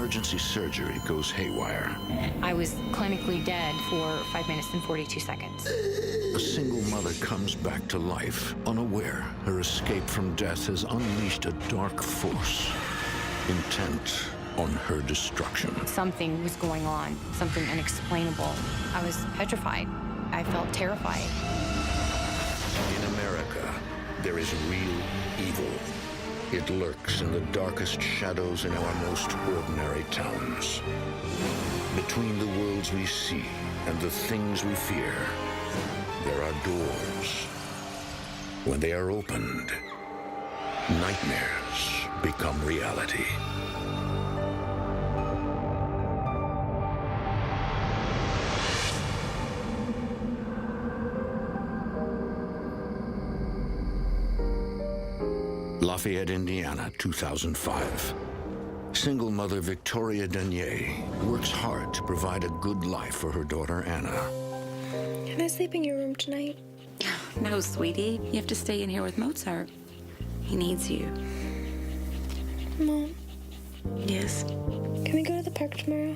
emergency surgery goes haywire. I was clinically dead for 5 minutes and 42 seconds. A single mother comes back to life, unaware her escape from death has unleashed a dark force, intent on her destruction. Something was going on, something unexplainable. I was petrified. I felt terrified. In America, there is real evil. It lurks in the darkest shadows in our most ordinary towns. Between the worlds we see and the things we fear, there are doors. When they are opened, nightmares become reality. Lafayette, Indiana, 2005. Single mother Victoria Denier works hard to provide a good life for her daughter Anna. Can I sleep in your room tonight? No, sweetie. You have to stay in here with Mozart. He needs you. Mom, Yes, can we go to the park tomorrow?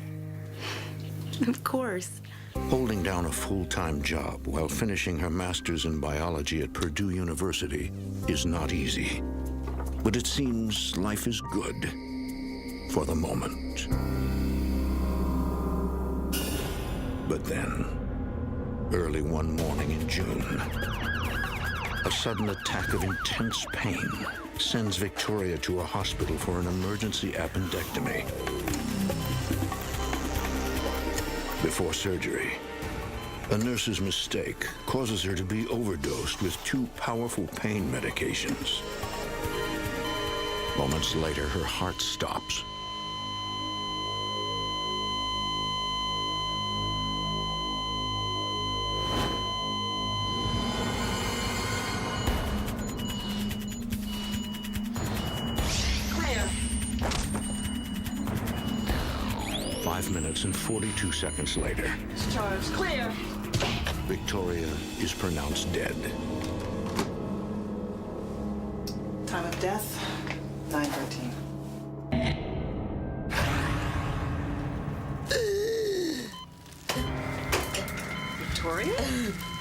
of course. Holding down a full-time job while finishing her master's in biology at Purdue University is not easy. But it seems life is good for the moment. But then, early one morning in June, a sudden attack of intense pain sends Victoria to a hospital for an emergency appendectomy. Before surgery, a nurse's mistake causes her to be overdosed with 2 powerful pain medications. Moments later, her heart stops. Clear. 5 minutes and 42 seconds later, Discharge. Clear. Victoria is pronounced dead. Time of death, 9:13. Victoria?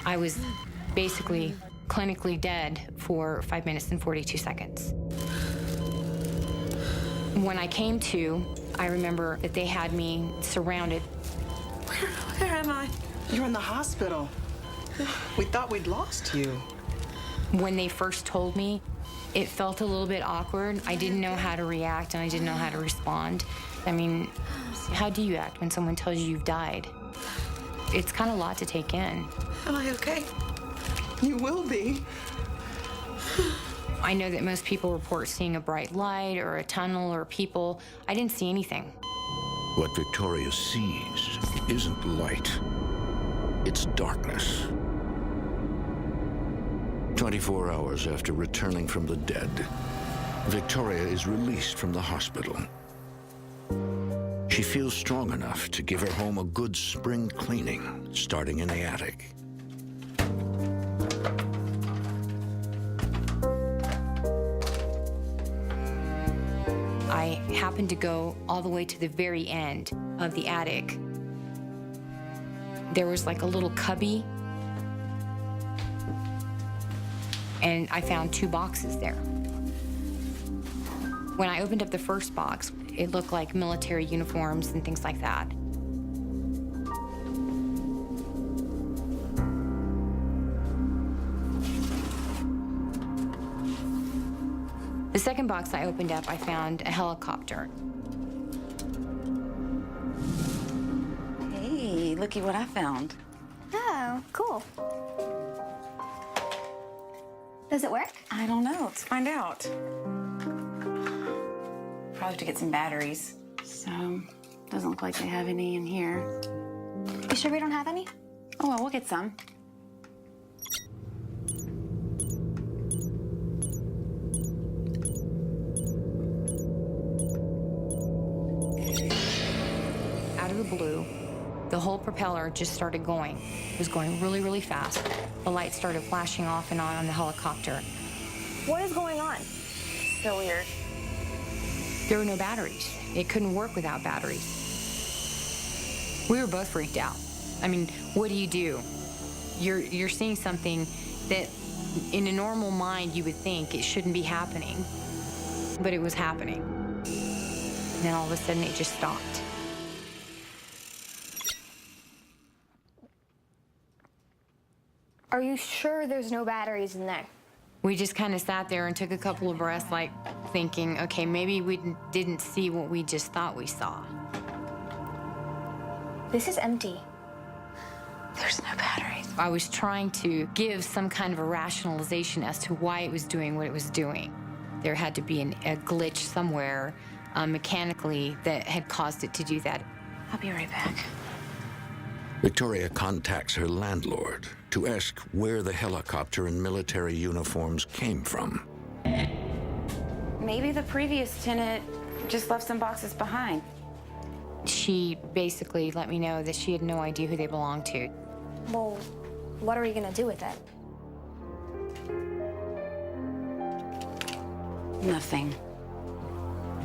I was basically clinically dead for 5 minutes and 42 seconds. When I came to, I remember that they had me surrounded. Where am I? You're in the hospital. We thought we'd lost you. When they first told me, it felt a little bit awkward. I didn't know how to react and I didn't know how to respond. I mean, how do you act when someone tells you you've died? It's kind of a lot to take in. Am I okay? You will be. I know that most people report seeing a bright light or a tunnel or people. I didn't see anything. What Victoria sees isn't light. It's darkness. 24 hours after returning from the dead, Victoria is released from the hospital. She feels strong enough to give her home a good spring cleaning, starting in the attic. I happened to go all the way to the very end of the attic. There was like a little cubby, and I found 2 boxes there. When I opened up the first box, it looked like military uniforms and things like that. The second box I opened up, I found a helicopter. Hey, looky what I found. Oh, cool. Does it work? I don't know. Let's find out. Probably have to get some batteries. So, doesn't look like they have any in here. You sure we don't have any? Oh, well, we'll get some. Out of the blue, the whole propeller just started going. It was going really, really fast. The lights started flashing off and on the helicopter. What is going on? So weird. There were no batteries. It couldn't work without batteries. We were both freaked out. I mean, what do? You're seeing something that in a normal mind you would think it shouldn't be happening, but it was happening. And then all of a sudden it just stopped. Are you sure there's no batteries in there? We just kind of sat there and took a couple of breaths, like thinking, okay, maybe we didn't see what we just thought we saw. This is empty. There's no batteries. I was trying to give some kind of a rationalization as to why it was doing what it was doing. There had to be a glitch somewhere mechanically that had caused it to do that. I'll be right back. Victoria contacts her landlord to ask where the helicopter and military uniforms came from. Maybe the previous tenant just left some boxes behind. She basically let me know that she had no idea who they belonged to. Well, what are we gonna do with it? Nothing.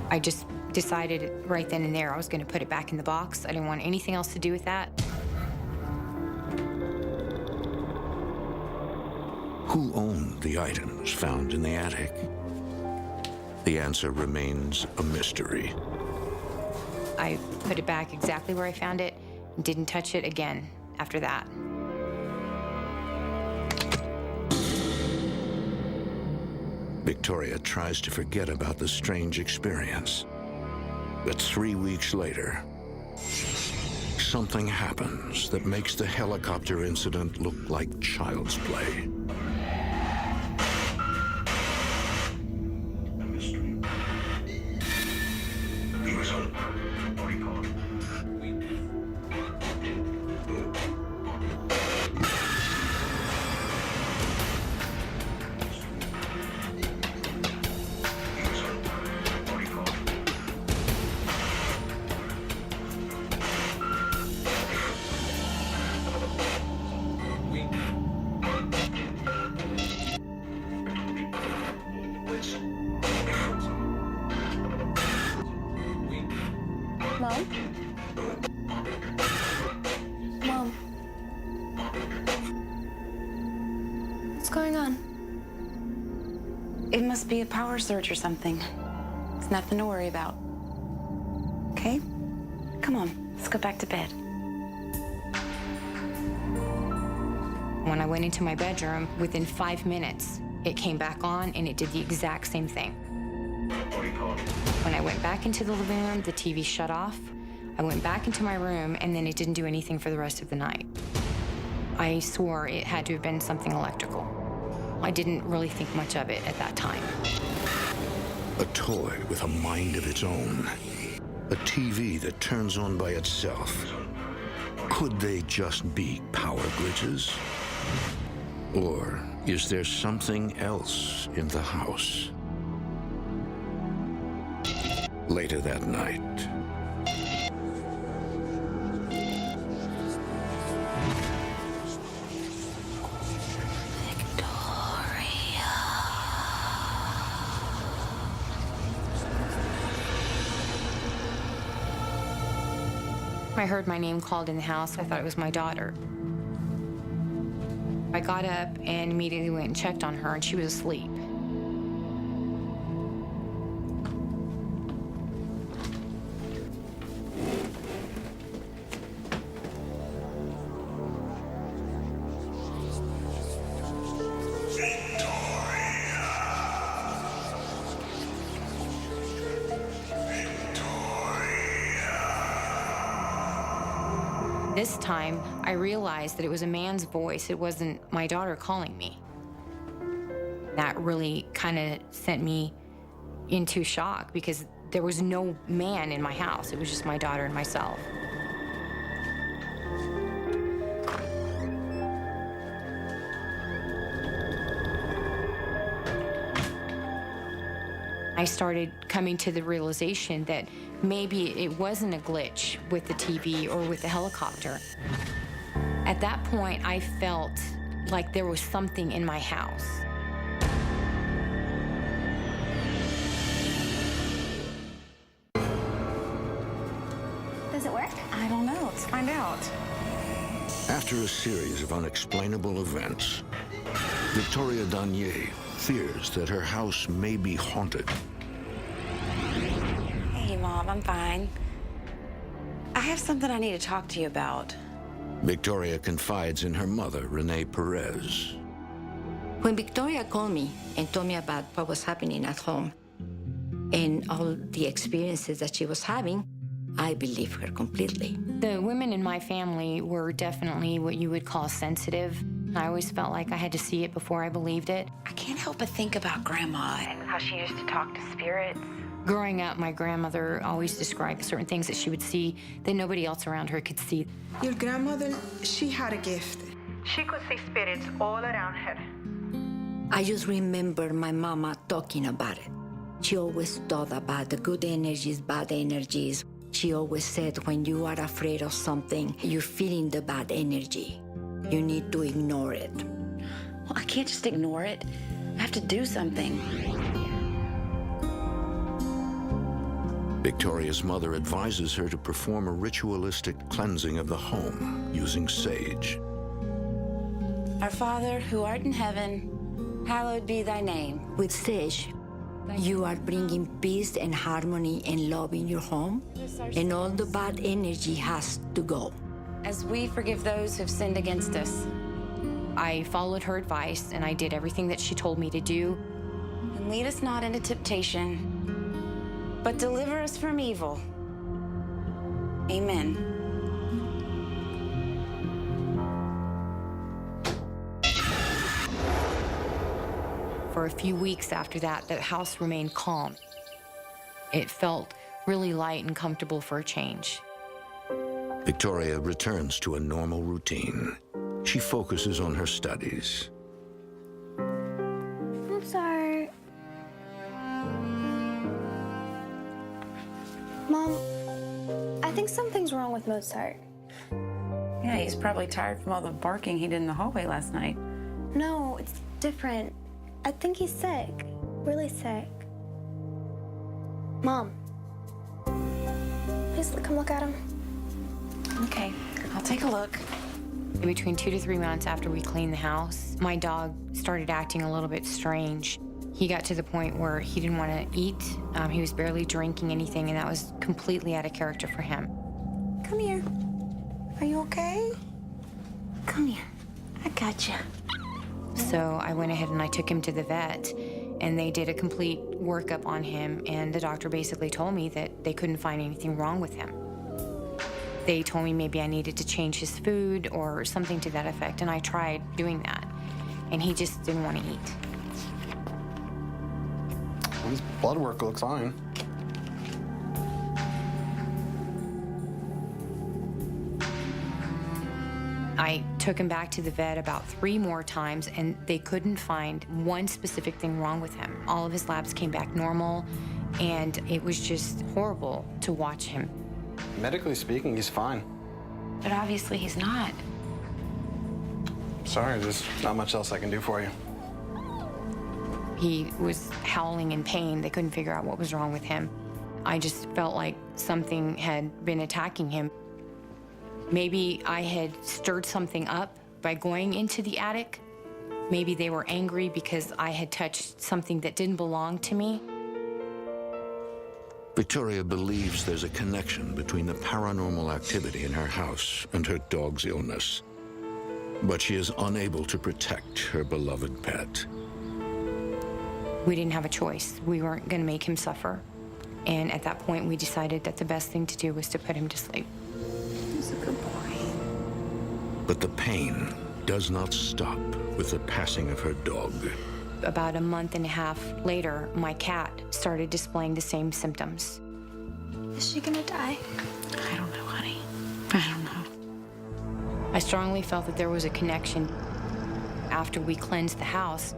I just decided right then and there I was going to put it back in the box. I didn't want anything else to do with that. Who owned the items found in the attic? The answer remains a mystery. I put it back exactly where I found it and didn't touch it again after that. Victoria tries to forget about the strange experience. But 3 weeks later, something happens that makes the helicopter incident look like child's play. Mom? Mom? What's going on? It must be a power surge or something. It's nothing to worry about. Okay? Come on, let's go back to bed. When I went into my bedroom, within 5 minutes, it came back on and it did the exact same thing. When I went back into the living room, the TV shut off. I went back into my room and then it didn't do anything for the rest of the night. I swore it had to have been something electrical. I didn't really think much of it at that time. A toy with a mind of its own. A TV that turns on by itself. Could they just be power glitches? Or is there something else in the house? Later that night. I heard my name called in the house. I thought it was my daughter. I got up and immediately went and checked on her, and she was asleep. This time, I realized that it was a man's voice. It wasn't my daughter calling me. That really kind of sent me into shock because there was no man in my house. It was just my daughter and myself. I started coming to the realization that maybe it wasn't a glitch with the TV or with the helicopter. At that point, I felt like there was something in my house. Does it work? I don't know. Let's find out. After a series of unexplainable events, Victoria Danier fears that her house may be haunted. Hey, Mom, I'm fine. I have something I need to talk to you about. Victoria confides in her mother, Renee Perez. When Victoria called me and told me about what was happening at home and all the experiences that she was having, I believe her completely. The women in my family were definitely what you would call sensitive. I always felt like I had to see it before I believed it. I can't help but think about Grandma and how she used to talk to spirits. Growing up, my grandmother always described certain things that she would see that nobody else around her could see. Your grandmother, she had a gift. She could see spirits all around her. I just remember my mama talking about it. She always thought about the good energies, bad energies. She always said, when you are afraid of something, you're feeling the bad energy. You need to ignore it. Well, I can't just ignore it. I have to do something. Victoria's mother advises her to perform a ritualistic cleansing of the home using sage. Our Father, who art in heaven, hallowed be thy name. With sage, you are bringing peace and harmony and love in your home, and all the bad energy has to go. As we forgive those who've sinned against us. I followed her advice and I did everything that she told me to do. And lead us not into temptation, but deliver us from evil. Amen. For a few weeks after that, the house remained calm. It felt really light and comfortable for a change. Victoria returns to a normal routine. She focuses on her studies. Mozart. Mom, I think something's wrong with Mozart. Yeah, he's probably tired from all the barking he did in the hallway last night. No, it's different. I think he's sick. Really sick. Mom. Please come look at him. Okay, I'll take a look. Between 2 to 3 months after we cleaned the house, my dog started acting a little bit strange. He got to the point where he didn't want to eat. He was barely drinking anything, and that was completely out of character for him. Come here. Are you okay? Come here. I got you. So I went ahead and I took him to the vet, and they did a complete workup on him, and the doctor basically told me that they couldn't find anything wrong with him. They told me maybe I needed to change his food or something to that effect, and I tried doing that, and he just didn't want to eat. His blood work looks fine. I took him back to the vet about 3 more times, and they couldn't find one specific thing wrong with him. All of his labs came back normal, and it was just horrible to watch him. Medically speaking, he's fine. But obviously he's not. Sorry, there's not much else I can do for you. He was howling in pain. They couldn't figure out what was wrong with him. I just felt like something had been attacking him. Maybe I had stirred something up by going into the attic. Maybe they were angry because I had touched something that didn't belong to me. Victoria believes there's a connection between the paranormal activity in her house and her dog's illness. But she is unable to protect her beloved pet. We didn't have a choice. We weren't going to make him suffer. And at that point, we decided that the best thing to do was to put him to sleep. He's a good boy. But the pain does not stop with the passing of her dog. About a month and a half later, my cat started displaying the same symptoms. Is she gonna die? I don't know, honey. I don't know. I strongly felt that there was a connection. After we cleansed the house,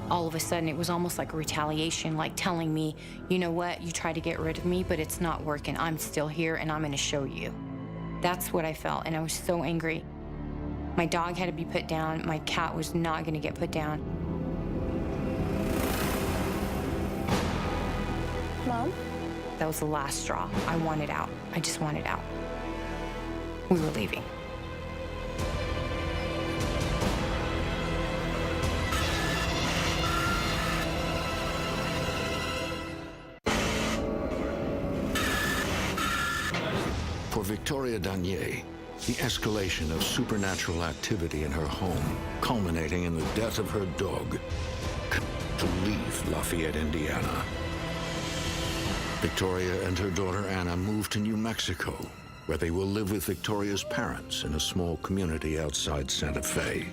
all of a sudden it was almost like a retaliation, like telling me, you know what, you tried to get rid of me, but it's not working. I'm still here and I'm gonna show you. That's what I felt, and I was so angry. My dog had to be put down. My cat was not gonna get put down. Mom? That was the last straw. I wanted out. I just wanted out. we were leaving. For Victoria Danier, the escalation of supernatural activity in her home, culminating in the death of her dog, to leave Lafayette, Indiana. Victoria and her daughter Anna moved to New Mexico, where they will live with Victoria's parents in a small community outside Santa Fe.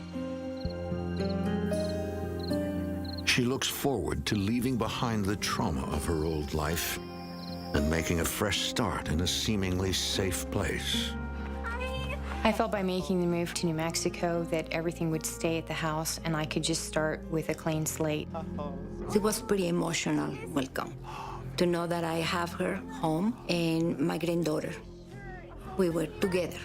She looks forward to leaving behind the trauma of her old life and making a fresh start in a seemingly safe place. I felt by making the move to New Mexico that everything would stay at the house and I could just start with a clean slate. It was pretty emotional welcome to know that I have her home and my granddaughter. We were together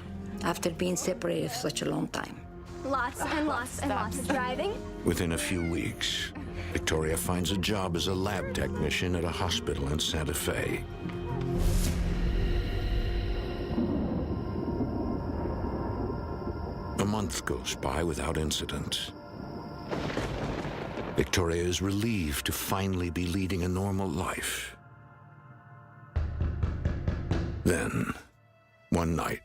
after being separated for such a long time. Lots and lots and lots of driving. Within a few weeks, Victoria finds a job as a lab technician at a hospital in Santa Fe. A month goes by without incident. Victoria is relieved to finally be leading a normal life. Then, one night,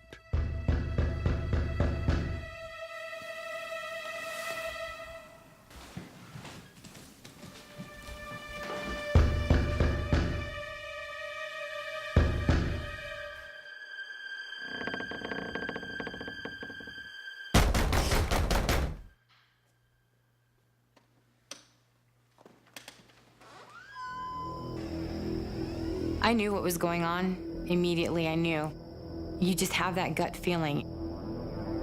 I knew what was going on. Immediately, I knew. You just have that gut feeling.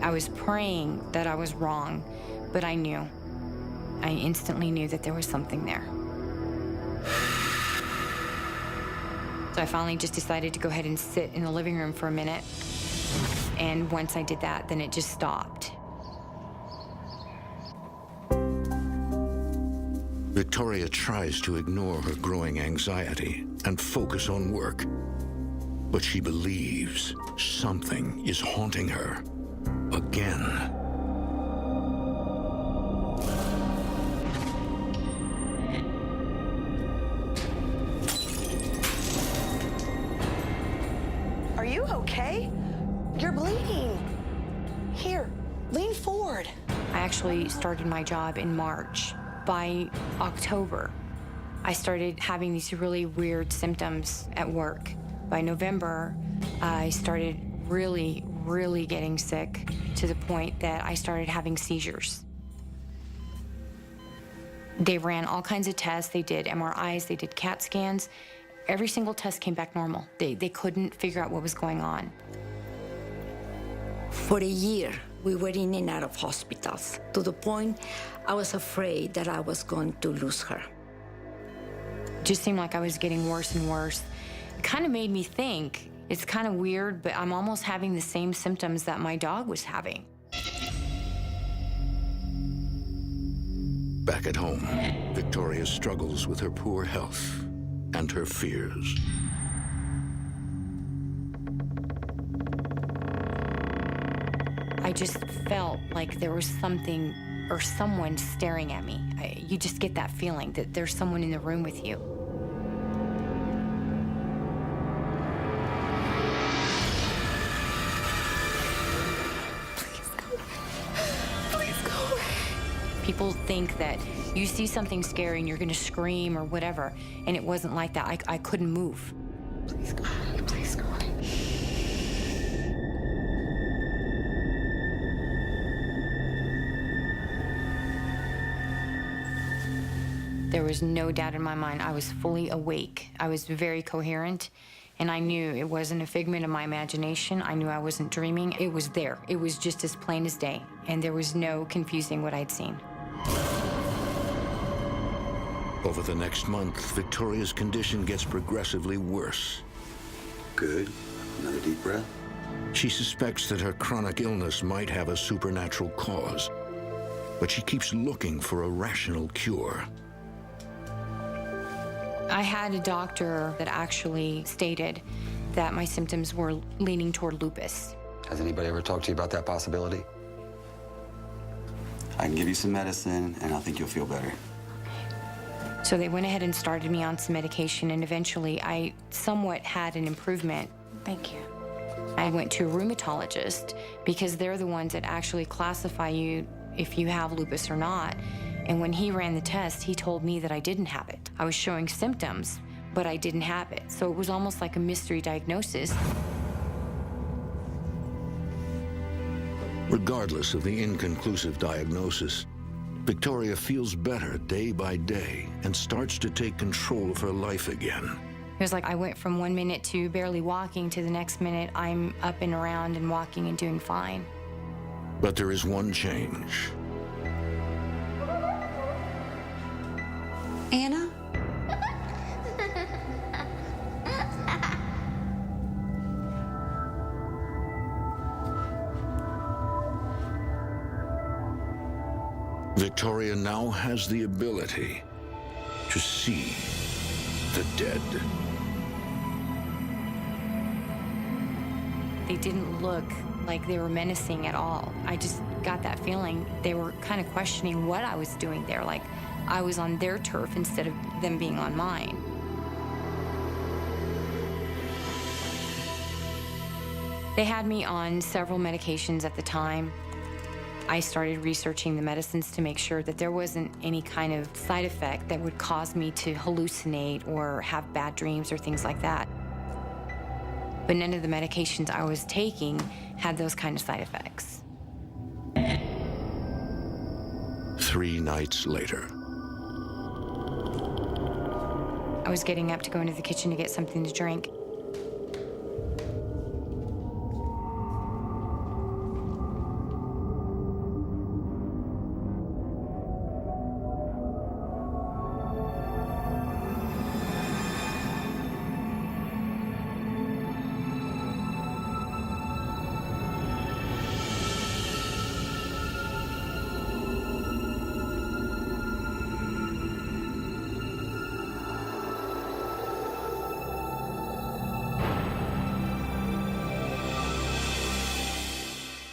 I was praying that I was wrong, but I knew. I instantly knew that there was something there. So I finally just decided to go ahead and sit in the living room for a minute. And once I did that, then it just stopped. Victoria tries to ignore her growing anxiety and focus on work. But she believes something is haunting her again. Are you okay? You're bleeding. Here, lean forward. I actually started my job in March. By October, I started having these really weird symptoms at work. By November, I started really getting sick to the point that I started having seizures. They ran all kinds of tests. They did MRIs, they did CAT scans. Every single test came back normal. They couldn't figure out what was going on. For a year, we were in and out of hospitals, to the point I was afraid that I was going to lose her. It just seemed like I was getting worse and worse. It kind of made me think, it's kind of weird, but I'm almost having the same symptoms that my dog was having. Back at home, Victoria struggles with her poor health and her fears. I just felt like there was something or someone staring at me. You just get that feeling that there's someone in the room with you. Please go away. People think that you see something scary and you're gonna scream or whatever, and it wasn't like that. I couldn't move. Please go away. Please go away. There was no doubt in my mind. I was fully awake. I was very coherent, and I knew it wasn't a figment of my imagination. I knew I wasn't dreaming. It was there. It was just as plain as day, and there was no confusing what I'd seen. Over the next month, Victoria's condition gets progressively worse. Good. Another deep breath. She suspects that her chronic illness might have a supernatural cause, but she keeps looking for a rational cure. I had a doctor that actually stated that my symptoms were leaning toward lupus. Has anybody ever talked to you about that possibility? I can give you some medicine, and I think you'll feel better. So they went ahead and started me on some medication, and eventually I somewhat had an improvement. Thank you. I went to a rheumatologist because they're the ones that actually classify you if you have lupus or not. And when he ran the test, he told me that I didn't have it. I was showing symptoms, but I didn't have it. So it was almost like a mystery diagnosis. Regardless of the inconclusive diagnosis, Victoria feels better day by day and starts to take control of her life again. It was like I went from 1 minute to barely walking to the next minute I'm up and around and walking and doing fine. But there is one change. Anna? Victoria now has the ability to see the dead. They didn't look like they were menacing at all. I just got that feeling they were kind of questioning what I was doing there, like I was on their turf instead of them being on mine. They had me on several medications at the time. I started researching the medicines to make sure that there wasn't any kind of side effect that would cause me to hallucinate or have bad dreams or things like that. But none of the medications I was taking had those kind of side effects. 3 nights later. I was getting up to go into the kitchen to get something to drink.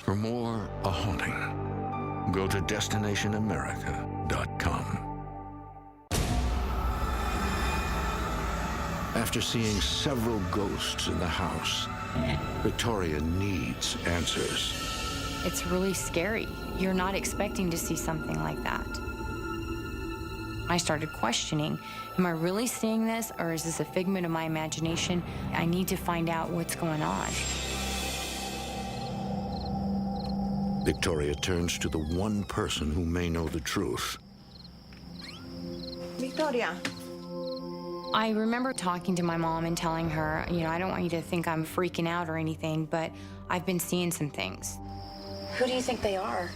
For more A Haunting, go to DestinationAmerica.com. After seeing several ghosts in the house, Victoria needs answers. It's really scary. You're not expecting to see something like that. I started questioning, am I really seeing this, or is this a figment of my imagination? I need to find out what's going on. Victoria turns to the one person who may know the truth. Victoria. I remember talking to my mom and telling her, I don't want you to think I'm freaking out or anything, but I've been seeing some things. Who do you think they are?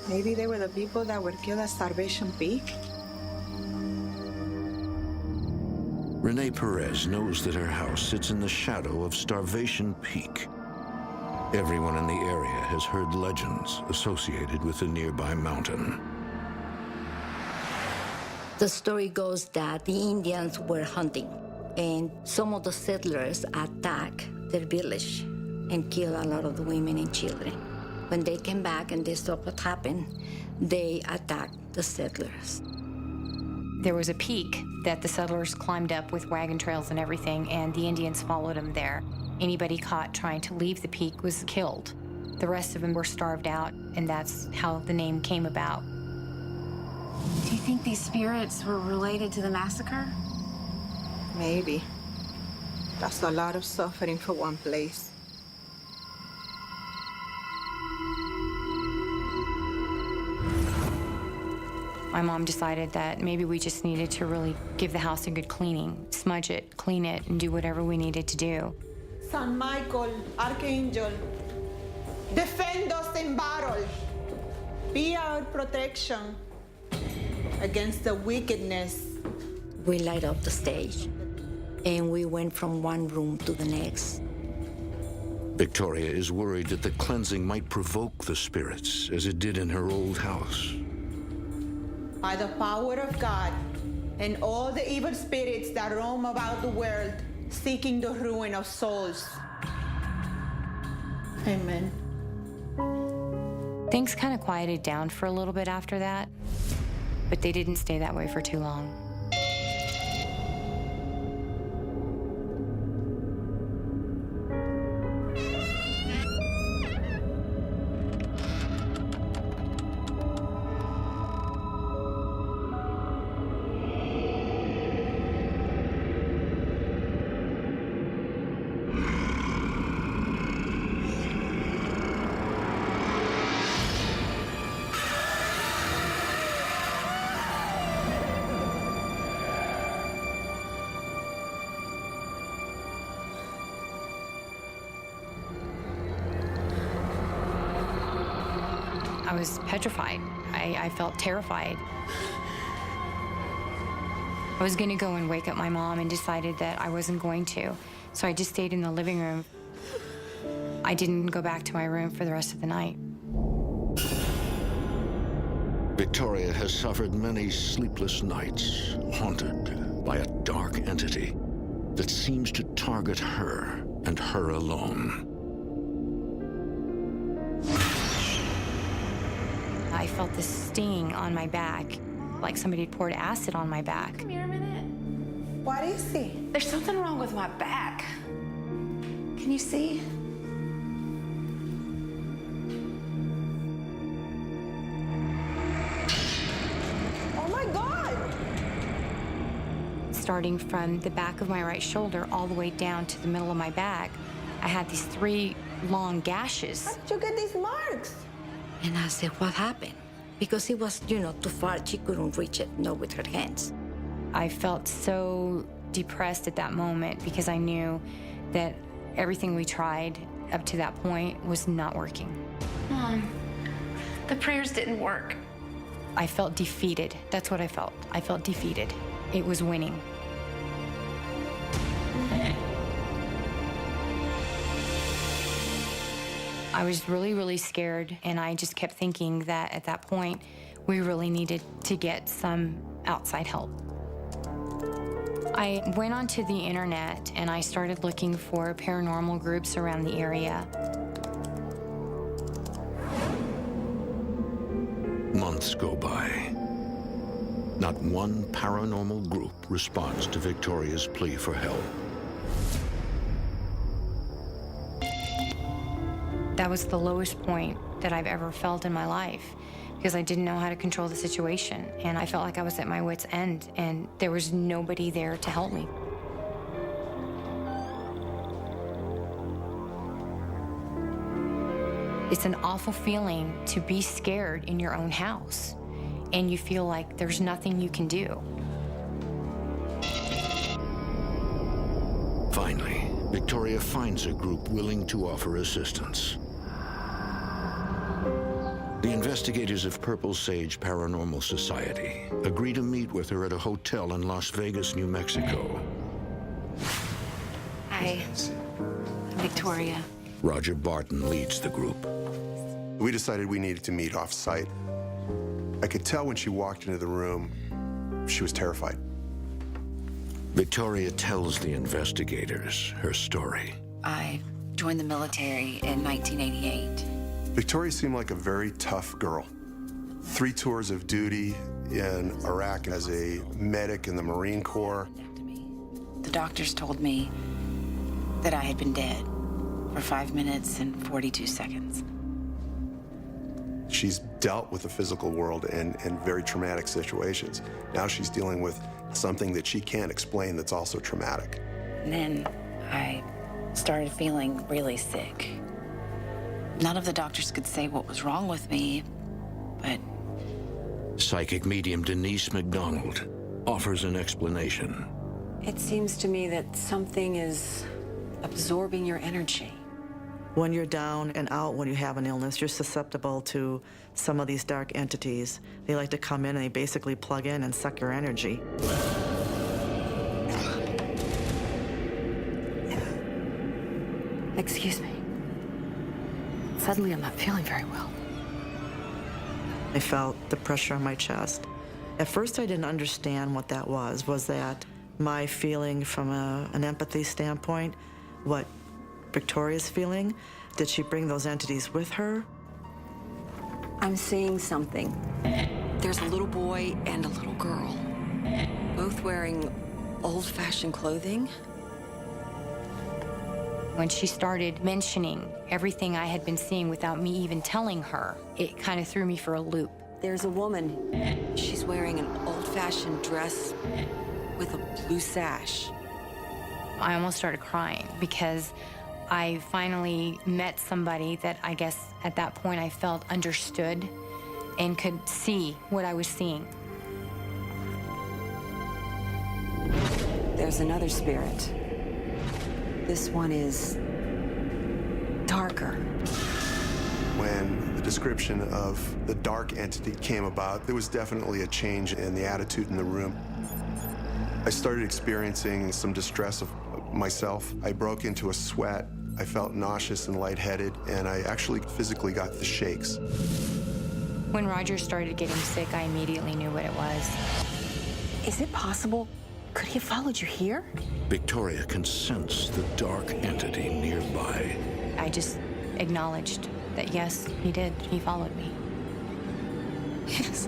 Maybe they were the people that were killed at Starvation Peak. Renee Perez knows that her house sits in the shadow of Starvation Peak. Everyone in the area has heard legends associated with the nearby mountain. The story goes that the Indians were hunting, and some of the settlers attacked their village and killed a lot of the women and children. When they came back and they saw what happened, they attacked the settlers. There was a peak that the settlers climbed up with wagon trails and everything, and the Indians followed them there. Anybody caught trying to leave the peak was killed. The rest of them were starved out, and that's how the name came about. Do you think these spirits were related to the massacre? Maybe. That's a lot of suffering for one place. My mom decided that maybe we just needed to really give the house a good cleaning, smudge it, clean it, and do whatever we needed to do. San Michael, Archangel, defend us in battle. Be our protection against the wickedness. We light up the stage, and we went from one room to the next. Victoria is worried that the cleansing might provoke the spirits, as it did in her old house. By the power of God and all the evil spirits that roam about the world, seeking the ruin of souls. Amen. Things kind of quieted down for a little bit after that, but they didn't stay that way for too long. I was petrified. I felt terrified. I was gonna go and wake up my mom and decided that I wasn't going to. So I just stayed in the living room. I didn't go back to my room for the rest of the night. Victoria has suffered many sleepless nights, haunted by a dark entity that seems to target her and her alone. I felt this sting on my back, like somebody had poured acid on my back. Come here a minute. What is it? There's something wrong with my back. Can you see? Oh my God! Starting from the back of my right shoulder all the way down to the middle of my back, I had these 3 long gashes. How did you get these marks? And I said, what happened? Because it was, too far. She couldn't reach it, with her hands. I felt so depressed at that moment because I knew that everything we tried up to that point was not working. Mom, the prayers didn't work. I felt defeated. That's what I felt. I felt defeated. It was winning. I was really, really scared, and I just kept thinking that at that point, we really needed to get some outside help. I went onto the internet and I started looking for paranormal groups around the area. Months go by. Not one paranormal group responds to Victoria's plea for help. That was the lowest point that I've ever felt in my life because I didn't know how to control the situation, and I felt like I was at my wit's end, and there was nobody there to help me. It's an awful feeling to be scared in your own house, and you feel like there's nothing you can do. Finally, Victoria finds a group willing to offer assistance. The investigators of Purple Sage Paranormal Society agree to meet with her at a hotel in Las Vegas, New Mexico. Hi, I'm Victoria. Roger Barton leads the group. We decided we needed to meet off-site. I could tell when she walked into the room, she was terrified. Victoria tells the investigators her story. I joined the military in 1988. Victoria seemed like a very tough girl. 3 tours of duty in Iraq as a medic in the Marine Corps. The doctors told me that I had been dead for 5 minutes and 42 seconds. She's dealt with the physical world in very traumatic situations. Now she's dealing with something that she can't explain that's also traumatic. And then I started feeling really sick. None of the doctors could say what was wrong with me, but... Psychic medium Denise McDonald offers an explanation. It seems to me that something is absorbing your energy. When you're down and out, when you have an illness, you're susceptible to some of these dark entities. They like to come in and they basically plug in and suck your energy. Excuse me. Suddenly, I'm not feeling very well. I felt the pressure on my chest. At first, I didn't understand what that was. Was that my feeling from an empathy standpoint, what Victoria's feeling? Did she bring those entities with her? I'm seeing something. There's a little boy and a little girl, both wearing old-fashioned clothing. When she started mentioning everything I had been seeing without me even telling her, it kind of threw me for a loop. There's a woman. She's wearing an old-fashioned dress with a blue sash. I almost started crying because I finally met somebody that I guess at that point I felt understood and could see what I was seeing. There's another spirit. This one is darker. When the description of the dark entity came about, there was definitely a change in the attitude in the room. I started experiencing some distress of myself. I broke into a sweat. I felt nauseous and lightheaded, and I actually physically got the shakes. When Roger started getting sick, I immediately knew what it was. Is it possible? Could he have followed you here? Victoria can sense the dark entity nearby. I just acknowledged that, yes, he did. He followed me. Yes.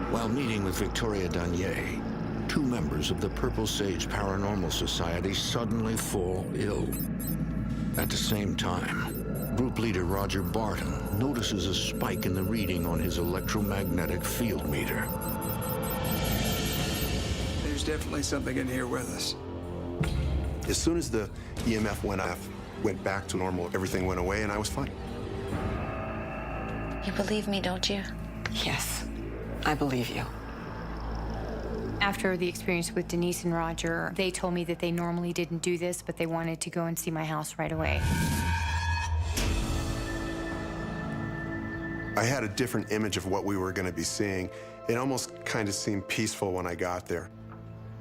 While meeting with Victoria Danier, 2 members of the Purple Sage Paranormal Society suddenly fall ill. At the same time, group leader Roger Barton notices a spike in the reading on his electromagnetic field meter. There's definitely something in here with us. As soon as the EMF went back to normal, everything went away and I was fine. You believe me, don't you? Yes, I believe you. After the experience with Denise and Roger, they told me that they normally didn't do this, but they wanted to go and see my house right away. I had a different image of what we were going to be seeing. It almost kind of seemed peaceful when I got there.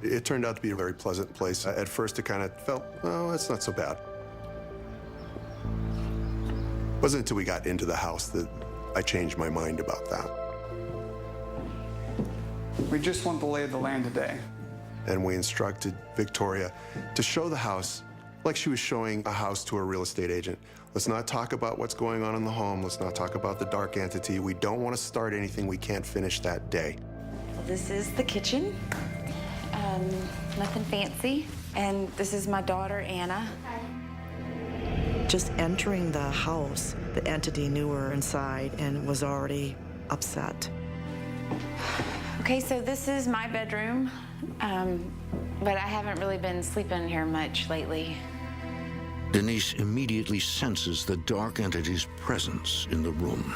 It turned out to be a very pleasant place. At first, it kind of felt, oh, it's not so bad. It wasn't until we got into the house that I changed my mind about that. We just want the lay of the land today. And we instructed Victoria to show the house like she was showing a house to a real estate agent. Let's not talk about what's going on in the home. Let's not talk about the dark entity. We don't want to start anything we can't finish that day. Well, this is the kitchen. Nothing fancy. And this is my daughter, Anna. Just entering the house, the entity knew her inside and was already upset. Okay, so this is my bedroom, but I haven't really been sleeping here much lately. Denise immediately senses the dark entity's presence in the room.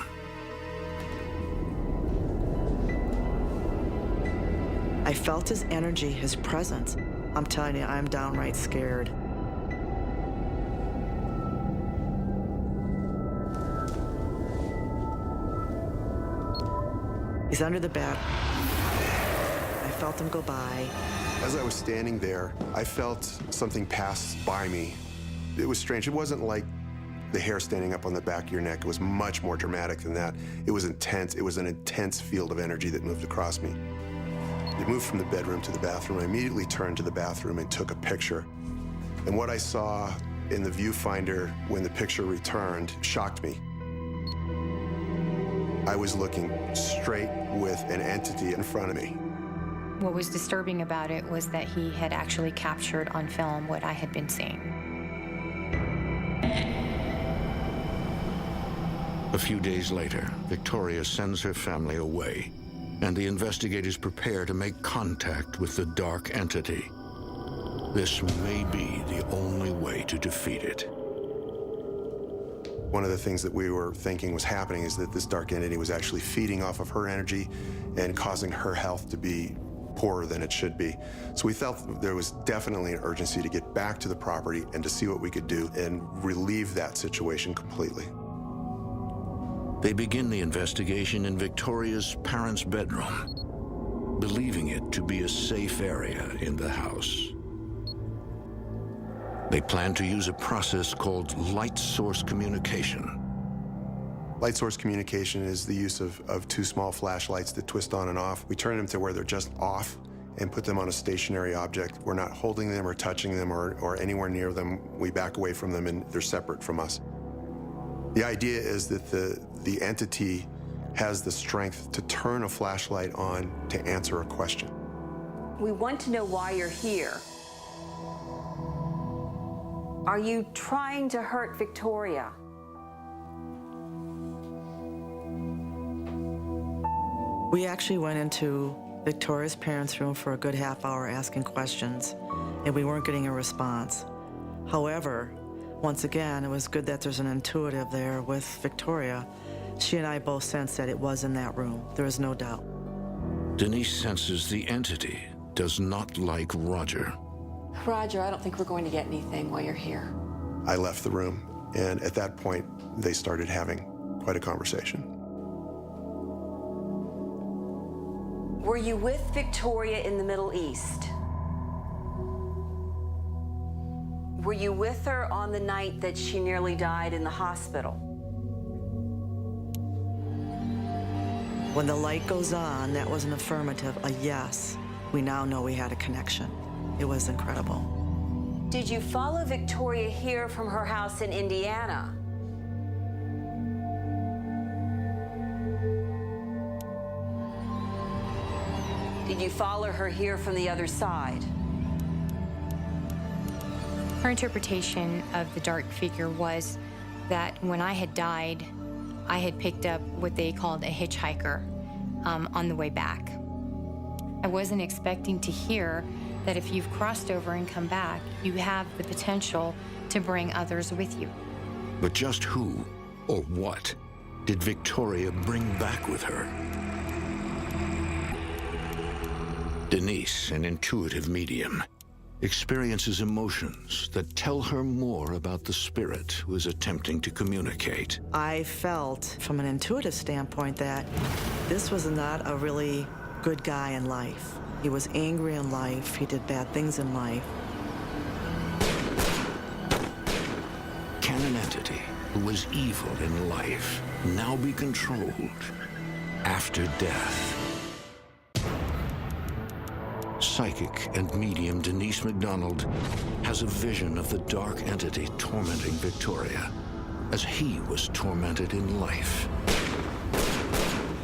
I felt his energy, his presence. I'm telling you, I'm downright scared. He's under the bed. I felt him go by. As I was standing there, I felt something pass by me. It was strange. It wasn't like the hair standing up on the back of your neck. It was much more dramatic than that. It was intense. It was an intense field of energy that moved across me. It moved from the bedroom to the bathroom. I immediately turned to the bathroom and took a picture. And what I saw in the viewfinder when the picture returned shocked me. I was looking straight with an entity in front of me. What was disturbing about it was that he had actually captured on film what I had been seeing. A few days later, Victoria sends her family away, and the investigators prepare to make contact with the dark entity. This may be the only way to defeat it. One of the things that we were thinking was happening is that this dark entity was actually feeding off of her energy and causing her health to be poorer than it should be. So we felt there was definitely an urgency to get back to the property and to see what we could do and relieve that situation completely. They begin the investigation in Victoria's parents' bedroom, believing it to be a safe area in the house. They plan to use a process called light source communication. Light source communication is the use of two small flashlights that twist on and off. We turn them to where they're just off and put them on a stationary object. We're not holding them or touching them or anywhere near them. We back away from them and they're separate from us. The idea is that the entity has the strength to turn a flashlight on to answer a question. We want to know why you're here. Are you trying to hurt Victoria? We actually went into Victoria's parents' room for a good half hour asking questions, and we weren't getting a response. However, once again, it was good that there's an intuitive there with Victoria. She and I both sensed that it was in that room. There is no doubt. Denise senses the entity does not like Roger. Roger, I don't think we're going to get anything while you're here. I left the room, and at that point, they started having quite a conversation. Were you with Victoria in the Middle East? Were you with her on the night that she nearly died in the hospital? When the light goes on, that was an affirmative, a yes. We now know we had a connection. It was incredible. Did you follow Victoria here from her house in Indiana? Did you follow her here from the other side? Her interpretation of the dark figure was that when I had died, I had picked up what they called a hitchhiker on the way back. I wasn't expecting to hear that if you've crossed over and come back, you have the potential to bring others with you. But just who or what did Victoria bring back with her? Denise, an intuitive medium, experiences emotions that tell her more about the spirit who is attempting to communicate. I felt, from an intuitive standpoint, that this was not a really good guy in life. He was angry in life. He did bad things in life. Can an entity who was evil in life now be controlled after death? Psychic and medium Denise McDonald has a vision of the dark entity tormenting Victoria as he was tormented in life.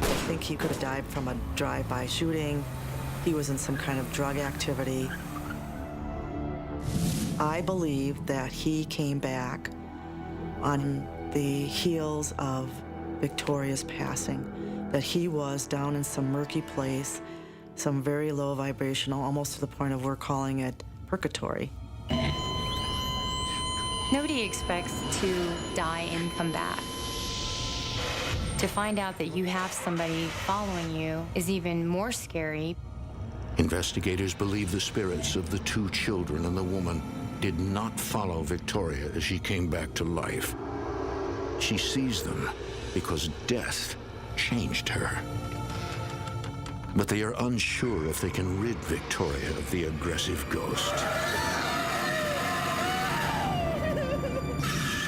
I think he could have died from a drive-by shooting. He was in some kind of drug activity. I believe that he came back on the heels of Victoria's passing, that he was down in some murky place, some very low vibrational, almost to the point of we're calling it purgatory. Nobody expects to die and come back. To find out that you have somebody following you is even more scary. Investigators believe the spirits of the two children and the woman did not follow Victoria as she came back to life. She sees them because death changed her. But they are unsure if they can rid Victoria of the aggressive ghost.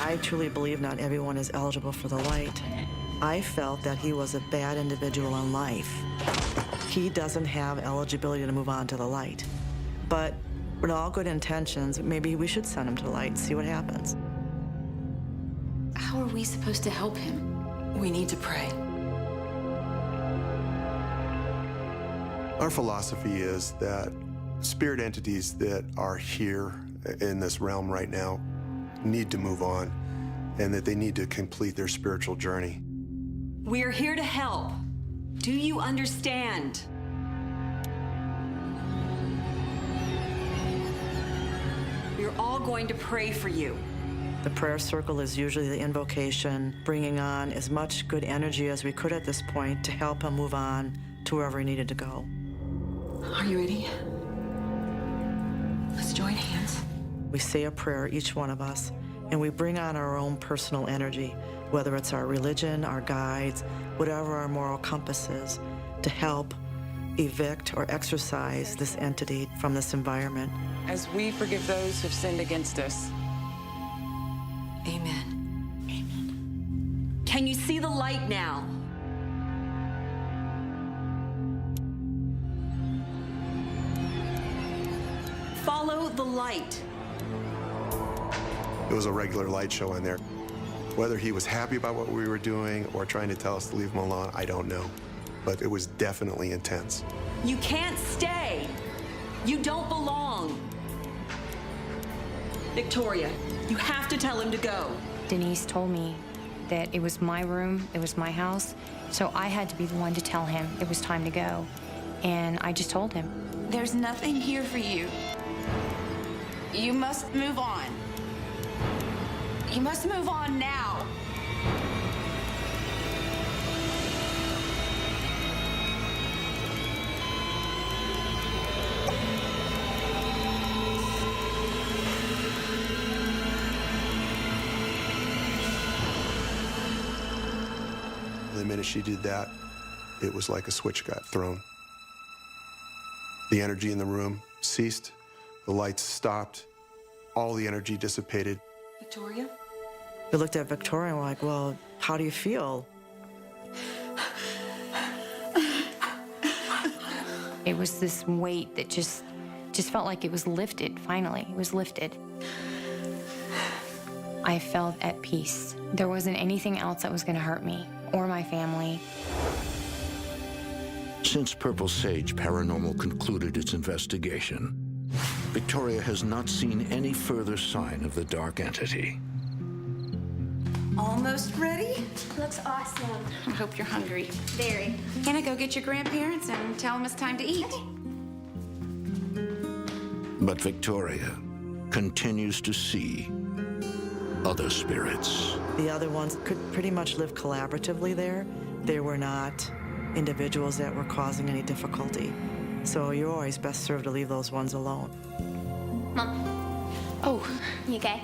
I truly believe not everyone is eligible for the light. I felt that he was a bad individual in life. He doesn't have eligibility to move on to the light. But with all good intentions, maybe we should send him to the light and see what happens. How are we supposed to help him? We need to pray. Our philosophy is that spirit entities that are here in this realm right now need to move on, and that they need to complete their spiritual journey. We are here to help. Do you understand? We're all going to pray for you. The prayer circle is usually the invocation, bringing on as much good energy as we could at this point to help him move on to wherever he needed to go. Are you ready? Let's join hands. We say a prayer, each one of us, and we bring on our own personal energy, whether it's our religion, our guides, whatever our moral compass is, to help evict or exorcise this entity from this environment. As we forgive those who've sinned against us. Amen. Amen. Can you see the light now? Follow the light. It was a regular light show in there. Whether he was happy about what we were doing or trying to tell us to leave him alone, I don't know. But it was definitely intense. You can't stay. You don't belong. Victoria, you have to tell him to go. Denise told me that it was my room, it was my house, so I had to be the one to tell him it was time to go. And I just told him. There's nothing here for you. You must move on. You must move on now. The minute she did that, it was like a switch got thrown. The energy in the room ceased, the lights stopped, all the energy dissipated. Victoria? We looked at Victoria and we're like, well, how do you feel? It was this weight that just felt like it was lifted, finally. It was lifted. I felt at peace. There wasn't anything else that was going to hurt me or my family. Since Purple Sage Paranormal concluded its investigation, Victoria has not seen any further sign of the dark entity. Almost ready? Looks awesome. I hope you're hungry. Very. Can I go get your grandparents and tell them it's time to eat? But Victoria continues to see other spirits. The other ones could pretty much live collaboratively there. They were not individuals that were causing any difficulty. So you're always best served to leave those ones alone. Mom. Oh, You okay?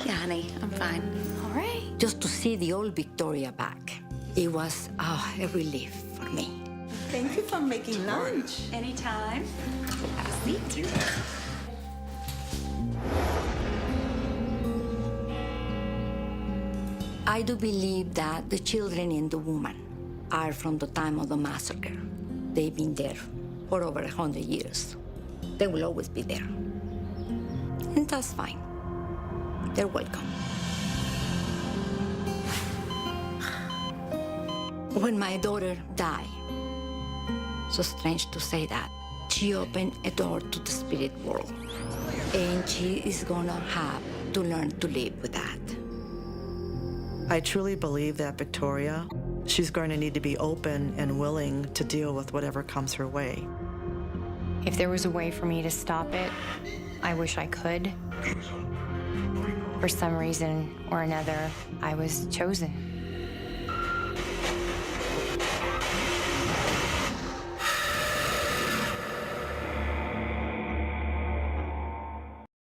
yeah, honey, I'm fine. All right. Just to see the old Victoria back, it was a relief for me. Thank you for making lunch. Anytime. Have a seat. I do believe that the children and the woman are from the time of the massacre. They've been there for over 100 years. They will always be there. And that's fine. They're welcome. When my daughter died, so strange to say that, she opened a door to the spirit world. And she is gonna have to learn to live with that. I truly believe that Victoria, she's going to need to be open and willing to deal with whatever comes her way. If there was a way for me to stop it, I wish I could. For some reason or another, I was chosen.